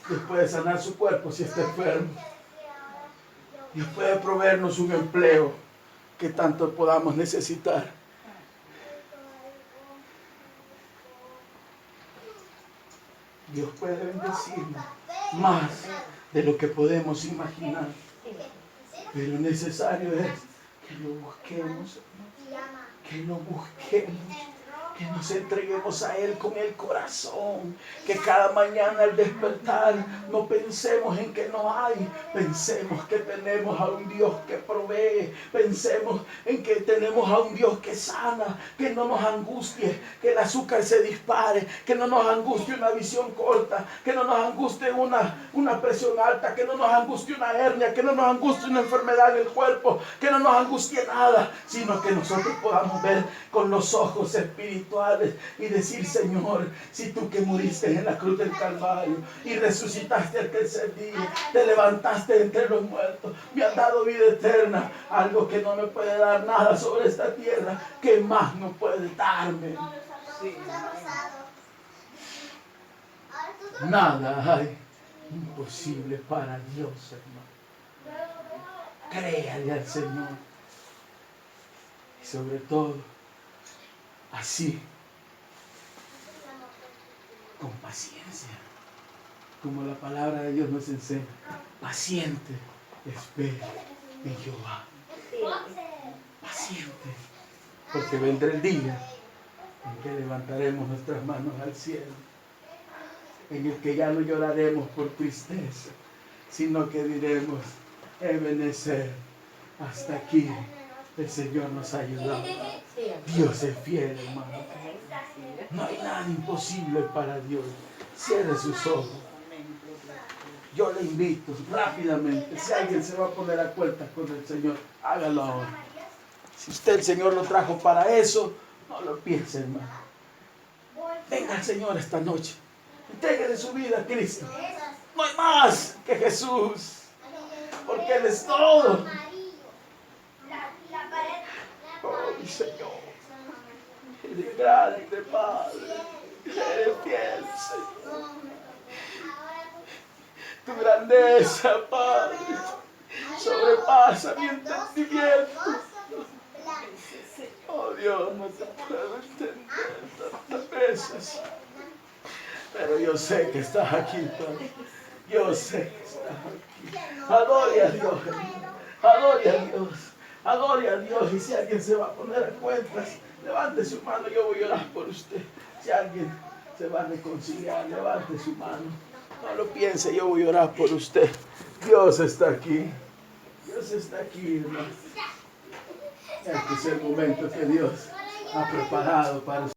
Dios puede sanar su cuerpo si está enfermo. Dios puede proveernos un empleo que tanto podamos necesitar. Dios puede bendecirnos más de lo que podemos imaginar. Pero necesario es que lo busquemos, que lo busquemos, que nos entreguemos a Él con el corazón, que cada mañana al despertar no pensemos en que no hay, pensemos que tenemos a un Dios que provee, pensemos en que tenemos a un Dios que sana, que no nos angustie, que el azúcar se dispare, que no nos angustie una visión corta, que no nos angustie una presión alta, que no nos angustie una hernia, que no nos angustie una enfermedad en el cuerpo, que no nos angustie nada, sino que nosotros podamos ver con los ojos espirituales y decir: Señor, si tú que muriste en la cruz del Calvario y resucitaste al tercer día, te levantaste entre los muertos, me has dado vida eterna, algo que no me puede dar nada sobre esta tierra, ¿qué más no puede darme?
Sí,
Nada hay imposible para Dios, hermano. Créale al Señor. Y sobre todo, así, con paciencia, como la palabra de Dios nos enseña. Paciente, espera en Jehová. Paciente, porque vendrá el día en que levantaremos nuestras manos al cielo, en el que ya no lloraremos por tristeza, sino que diremos: Ebenezer, hasta aquí el Señor nos ha ayudado. Dios es fiel, hermano. No hay nada imposible para Dios. Cierre sus ojos. Yo le invito rápidamente, si alguien se va a poner a cuentas con el Señor, hágalo ahora. Si usted, el Señor, lo trajo para eso, no lo piense, hermano. Venga al Señor esta noche. Entréguele su vida a Cristo. No hay más que Jesús, porque Él es todo. Oh, mi Señor, eres grande, Padre, eres fiel, Señor. Tu grandeza, Padre, sobrepasa mi entendimiento. Oh Dios, no te puedo entender tantas veces. Pero yo sé que estás aquí, Padre. Yo sé que estás aquí. Adore a Dios. Adore a Dios. Adore a Dios. Y si alguien se va a poner a cuentas, levante su mano. Yo voy a orar por usted. Si alguien se va a reconciliar, levante su mano. No lo piense, yo voy a orar por usted. Dios está aquí. Dios está aquí, hermano. Este es el momento que Dios ha preparado para usted.